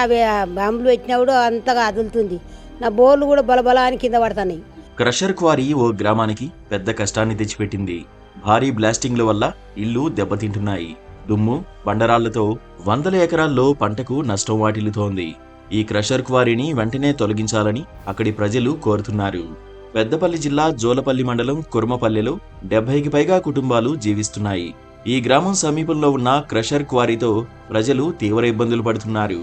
అవి బాంబులు పెట్టినప్పుడు అంతగా అదులుతుంది. నా బోర్లు కూడా బలబలాన్ని కింద పడుతున్నాయి. క్రషర్ క్వారీ ఓ గ్రామానికి పెద్ద కష్టాన్ని తెచ్చిపెట్టింది. భారీ బ్లాస్టింగ్ల వల్ల ఇళ్లు దెబ్బతింటున్నాయి. దుమ్ము, బండరాళ్లతో వందల ఎకరాల్లో పంటకు నష్టం వాటిల్లుతోంది. ఈ క్రషర్ క్వారీని వెంటనే తొలగించాలని అక్కడి ప్రజలు కోరుతున్నారు. పెద్దపల్లి జిల్లా జోలపల్లి మండలం కుర్మపల్లెలో 70కి పైగా కుటుంబాలు జీవిస్తున్నాయి. ఈ గ్రామం సమీపంలో ఉన్న క్రషర్ క్వారీతో ప్రజలు తీవ్ర ఇబ్బందులు పడుతున్నారు.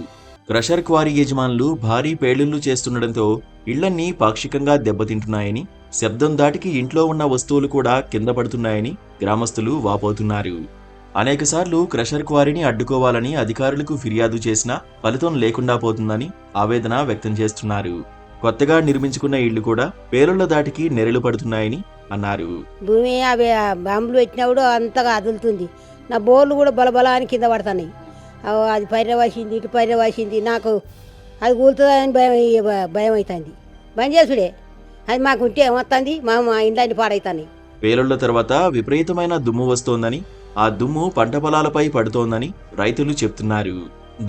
క్రషర్ క్వారీ యజమానులు భారీ పేలుళ్లు చేస్తుండటంతో ఇళ్లన్నీ పాక్షికంగా దెబ్బతింటున్నాయని, శబ్దం దాటికి ఇంట్లో ఉన్న వస్తువులు కూడా కింద పడుతున్నాయని గ్రామస్తులు వాపోతున్నారు. అనేకసార్లు క్రషర్ క్వారీని అడ్డుకోవాలని అధికారులకు ఫిర్యాదు చేసినా ఫలితం లేకుండా పోతుందని ఆవేదన వ్యక్తం చేస్తున్నారు. కొత్తగా నిర్మించుకున్న ఇళ్లు కూడా పేలుళ్ల దాటికి నెరలు పడుతున్నాయని అన్నారు. భూమి అవి బాంబులు పెట్టినప్పుడు అంతగా అదులుతుంది. నా బోర్లు కూడా బలబలాన్ని కింద పడుతున్నాయి. అది పర్యవాసింది, ఇటు పర్యవాసింది. నాకు అది కూలుతుందని భయం అవుతుంది. బంద్ చేసుడే, అది మాకు ఉంటే ఏమవుతుంది, మా ఇండ్లన్నీ పాడవుతాయి. పేలుళ్ల తర్వాత విపరీతమైన దుమ్ము వస్తోందని, ఆ దుమ్ము పంట పొలాలపై పడుతోందని రైతులు చెప్తున్నారు.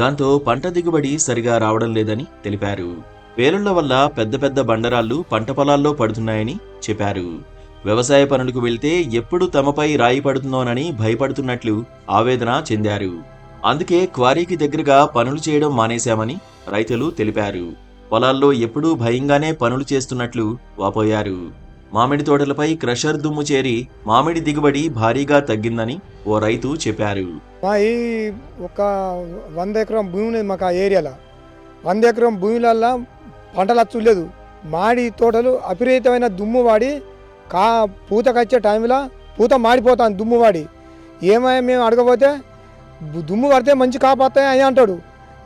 దాంతో పంట దిగుబడి సరిగా రావడం లేదని తెలిపారు. పేలుళ్ల వల్ల పెద్ద పెద్ద బండరాళ్లు పంట పొలాల్లో పడుతున్నాయని చెప్పారు. వ్యవసాయ పనులకు వెళ్తే ఎప్పుడు తమపై రాయి పడుతుందోనని భయపడుతున్నట్లు ఆవేదన చెందారు. అందుకే క్వారీకి దగ్గరగా పనులు చేయడం మానేశామని రైతులు తెలిపారు. పొలాల్లో ఎప్పుడూ భయంగానే పనులు చేస్తున్నట్లు వాపోయారు. మామిడి తోటలపై క్రషర్ దుమ్ము చేరి మామిడి దిగుబడి భారీగా తగ్గిందని ఓ రైతు చెప్పారు. ఒక 100 ఎకరం భూమి ఉన్నది మాకు. ఆ ఏరియాలో 100 ఎకరం భూమిలల్లో పంటలు చూడలేదు. మాడి తోటలు అవిపరీతమైన దుమ్ము వాడి పూతకొచ్చే టైంలో పూత మాడిపోతాను దుమ్ము వాడి. ఏమైనా మేము అడగపోతే దుమ్ము పడితే మంచి కాపాతాయి అని అంటాడు.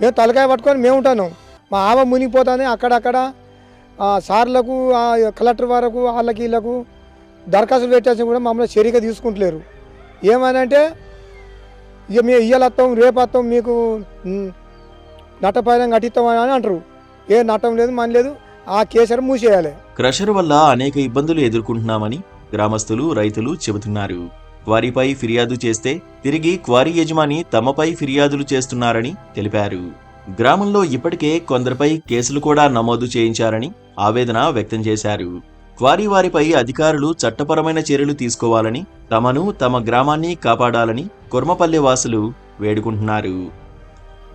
మేము తలకాయ పట్టుకొని మేము ఉంటాను. మా ఆవ మునిగిపోతానే అక్కడక్కడ సార్లకు కలెక్టర్ వరకు వాళ్ళకి వీళ్ళకు దరఖాస్తులు పెట్టేసి కూడా మమ్మల్ని సరిగ్గా తీసుకుంటలేరు. ఏమనంటే ఇక మేము ఇయ్యాలత్తాం రేపు వస్తాం మీకు నట్టపైన కట్టిస్తామని అని అంటారు. ఏ నట్టం లేదు, మన లేదు, ఆ కేసరి మూసేయాలి. క్రషర్ వల్ల అనేక ఇబ్బందులు ఎదుర్కొంటున్నామని గ్రామస్తులు, రైతులు చెబుతున్నారు. క్వారీపై ఫిర్యాదు చేస్తే తిరిగి క్వారీ యజమాని తమపై ఫిర్యాదులు చేస్తున్నారని తెలిపారు. గ్రామంలో ఇప్పటికే కొందరిపై కేసులు కూడా నమోదు చేయించారని ఆవేదన వ్యక్తం చేశారు. క్వారీ వారిపై అధికారులు చట్టపరమైన చర్యలు తీసుకోవాలని, తమను తమ గ్రామాన్ని కాపాడాలని కుర్మపల్లె వాసులు వేడుకుంటున్నారు.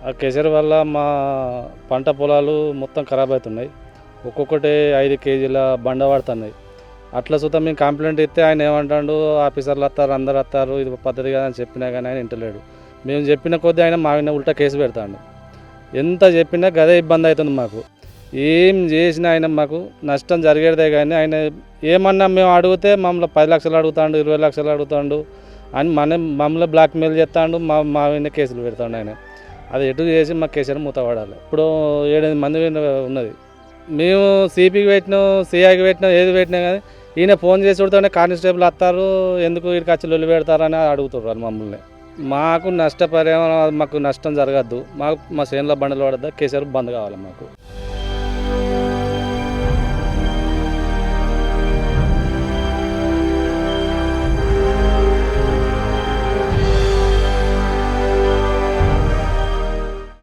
ఆ కేసరి వల్ల మా పంట పొలాలు మొత్తం ఖరాబ్ అవుతున్నాయి. ఒక్కొక్కటి 5 కేజీల బండ పడుతున్నాయి. అట్లా సుతం మేము కంప్లైంట్ ఇస్తే ఆయన ఏమంటాడు, ఆఫీసర్లు వస్తారు, అందరు వస్తారు, ఇది పద్ధతి కదా అని చెప్పినా కానీ ఆయన ఇంటలేడు. మేము చెప్పిన కొద్దీ ఆయన మా ఉల్టా కేసు పెడతాడు. ఎంత చెప్పినా గదే ఇబ్బంది అవుతుంది మాకు. ఏం చేసినా ఆయన మాకు నష్టం జరిగేదే కానీ ఆయన ఏమన్నా మేము అడిగితే మమ్మల్ని 10 లక్షలు అడుగుతాడు, 20 లక్షలు అడుగుతాడు అని మమ్మల్ని బ్లాక్మెయిల్ చేస్తాడు. మా కేసులు పెడతాడు ఆయన. అది ఎటు చేసి మా కేసీఆర్ మూతపడాలి. ఇప్పుడు 7-8 మంది ఉన్నది. మేము సిపికి పెట్టినాం, సిఐకి పెట్టినాం, ఏది పెట్టినా కానీ ఈయన ఫోన్ చేసి కొడుతూనే కానిస్టేబుల్ వస్తారు, ఎందుకు వీడికి వచ్చి లొల్లి పెడతారని అడుగుతారు వాళ్ళు మమ్మల్ని. మాకు నష్టపరిహారం, మాకు నష్టం జరగద్దు, మా చేనులో బండలు పడద్దా, కేసీఆర్ బంద్ కావాలి మాకు.